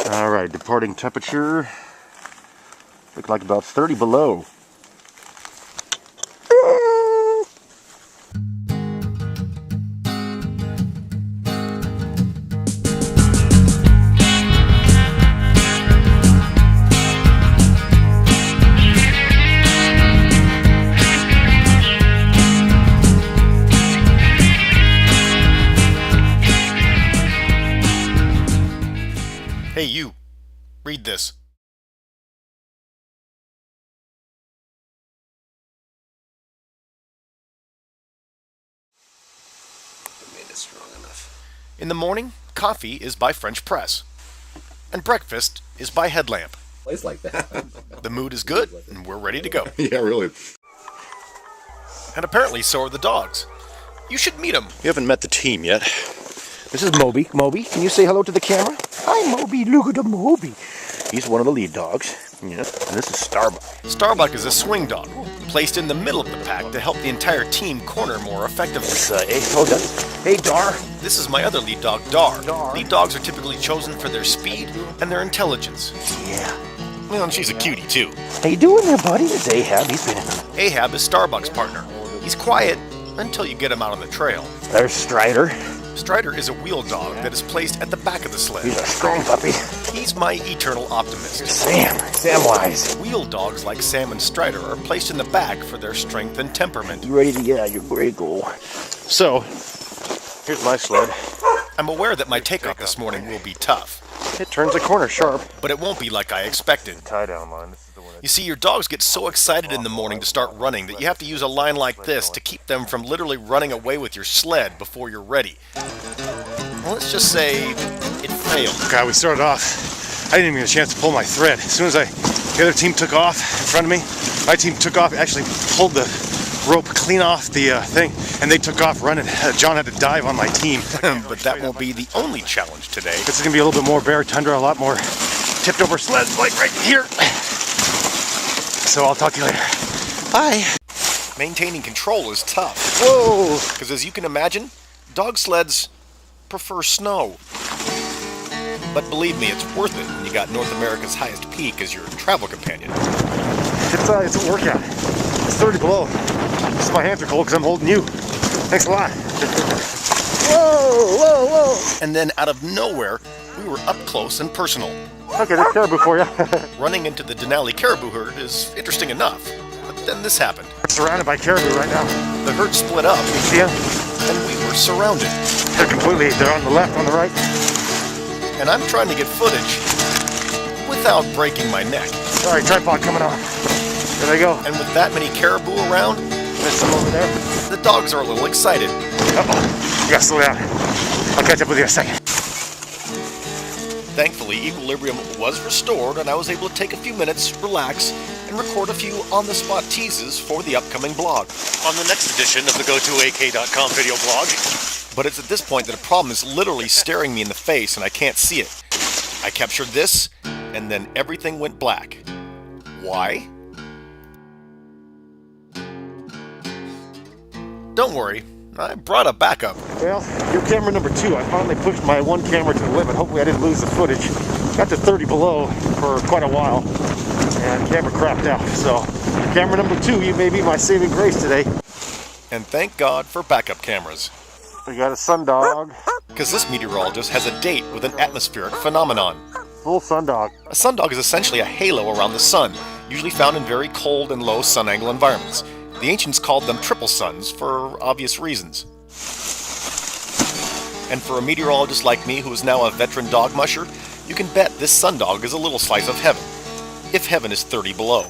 Alright, departing temperature. Look like about 30 below. Hey you, read this. Made it strong enough. In the morning, coffee is by French press. And breakfast is by headlamp. Place like that. The mood is good, and we're ready to go. Yeah, really. And apparently so are the dogs. You should meet them. You haven't met the team yet. This is Moby. Moby, can you say hello to the camera? Hi, Moby. Look at the Moby. He's one of the lead dogs. Yeah. And this is Starbuck. Starbuck is a swing dog, placed in the middle of the pack to help the entire team corner more effectively. Hey, Dar. This is my other lead dog, Dar. Dar. Lead dogs are typically chosen for their speed and their intelligence. Yeah. Well, and she's a cutie too. How you doing there, buddy? It's Ahab. He's been in. Ahab is Starbuck's partner. He's quiet until you get him out on the trail. There's Strider. Strider is a wheel dog that is placed at the back of the sled. He's a strong puppy. He's my eternal optimist. Samwise. Wheel dogs like Sam and Strider are placed in the back for their strength and temperament. You ready to get out your gray goal? So, here's my sled. I'm aware that my takeoff this morning will be tough, It turns a corner sharp. but it won't be like I expected. Tie down line. This is the one. You see, your dogs get so excited in the morning to start running that you have to use a line like this to keep them from literally running away with your sled before you're ready. Well, let's just say it failed. God, we started off. I didn't even get a chance to pull my thread. As soon as the other team took off in front of me, my team took off, actually pulled the rope clean off the thing, and they took off running. John had to dive on my team. But that won't be the only challenge today. This is going to be a little bit more bare tundra, a lot more tipped over sleds like right here. So I'll talk to you later. Bye. Maintaining control is tough. Whoa! Because as you can imagine, dog sleds prefer snow. But believe me, it's worth it when you got North America's highest peak as your travel companion. It's a workout. It's 30 below. My hands are cold because I'm holding you. Thanks a lot. Whoa! And then out of nowhere, we were up close and personal. Okay, there's caribou for you. Running into the Denali Caribou herd is interesting enough. But then this happened. We're surrounded by caribou right now. The herd split up, You see them? and we were surrounded. They're on the left, on the right. And I'm trying to get footage without breaking my neck. All right, tripod coming on. There they go. And with that many caribou around, There's some over there. the dogs are a little excited. Uh-oh. You gotta slow down. I'll catch up with you in a second. Thankfully, equilibrium was restored, and I was able to take a few minutes, relax, and record a few on-the-spot teases for the upcoming blog. On the next edition of the GoToAK.com video blog. But it's at this point that a problem is literally staring me in the face, and I can't see it. I captured this, and then everything went black. Why? Don't worry, I brought a backup. Well, you're camera number 2. I finally pushed my one camera to the limit. Hopefully I didn't lose the footage. Got to 30 below for quite a while, and camera crapped out. So, camera number 2, you may be my saving grace today. And thank God for backup cameras. We got a sundog. Because this meteorologist has a date with an atmospheric phenomenon. Full sundog. A sundog is essentially a halo around the sun, usually found in very cold and low sun angle environments. The ancients called them triple suns for obvious reasons. And for a meteorologist like me who is now a veteran dog musher, you can bet this sundog is a little slice of heaven. If heaven is 30 below.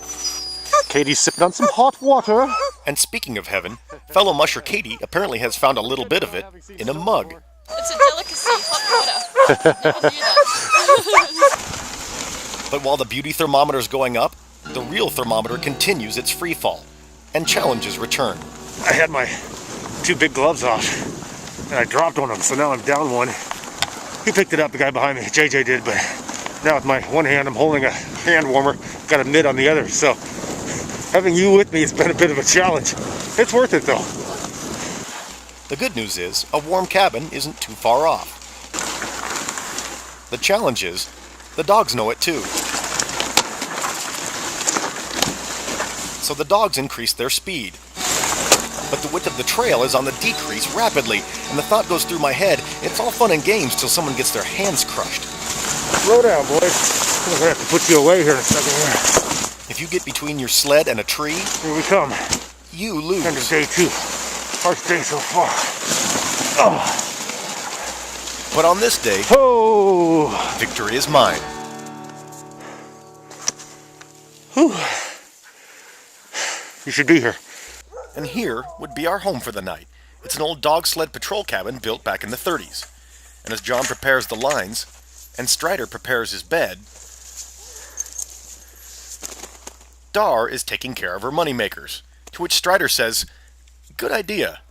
Katie's sipping on some hot water. And speaking of heaven, fellow musher Katie apparently has found a little bit of it in a mug. It's a delicacy, hot water. Never knew that. But while the beauty thermometer is going up, the real thermometer continues its free fall, and challenges return. I had my 2 big gloves off, and I dropped one of them, so now I'm down one. He picked it up, the guy behind me, JJ did, but now with my one hand, I'm holding a hand warmer, got a mitt on the other, so having you with me has been a bit of a challenge. It's worth it, though. The good news is, a warm cabin isn't too far off. The challenge is, The dogs know it too. So the dogs increase their speed. But the width of the trail is on the decrease rapidly, and the thought goes through my head, it's all fun and games till someone gets their hands crushed. Slow down, boys. I'm gonna have to put you away here in a second here. If you get between your sled and a tree, Here we come. you lose. End of day 2. First day so far. Oh. But on this day, Oh. victory is mine. Whew. You should be here. And here would be our home for the night. It's an old dog sled patrol cabin built back in the 30s. And as John prepares the lines, and Strider prepares his bed, Dar is taking care of her moneymakers. To which Strider says, "Good idea."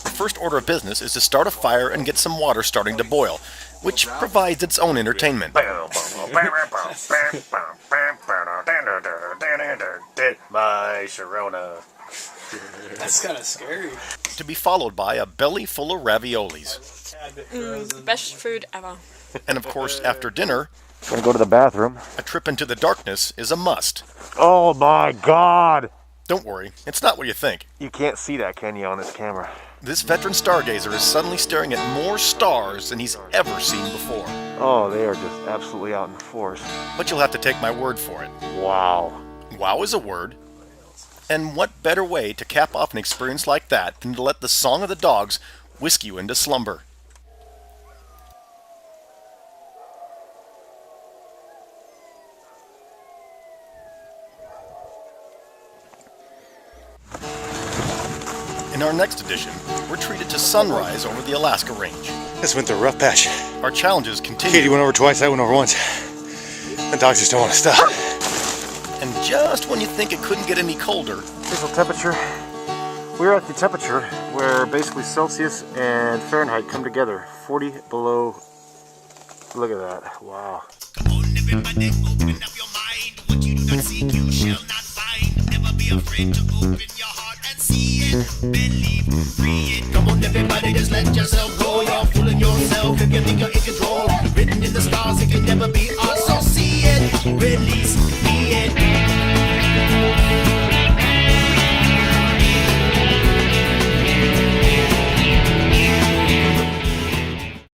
The first order of business is to start a fire and get some water starting to boil, which provides its own entertainment. My Sharona. That's kind of scary. To be followed by a belly full of raviolis. Best food ever. And of course, after dinner, Gonna go to the bathroom. a trip into the darkness is a must. Oh my God. Don't worry, it's not what you think. You can't see that, can you, on this camera? This veteran stargazer is suddenly staring at more stars than he's ever seen before. Oh, they are just absolutely out in force. But you'll have to take my word for it. Wow. Wow is a word. And what better way to cap off an experience like that than to let the song of the dogs whisk you into slumber? In our next edition, we're treated to sunrise over the Alaska Range. This went through a rough patch. Our challenges continue. Katie went over twice, I went over once. The dogs just don't want to stop. And just when you think it couldn't get any colder, Visual temperature. We're at the temperature where basically Celsius and Fahrenheit come together. 40 below. Look at that. Wow. Come on, everybody, open up your mind. What you do not seek, you shall not find. Never be afraid to open your heart and see it. Believe, free it. Come on, everybody, just let yourself go. You're fooling yourself if you think you're in control. Written in the stars, it can never be us.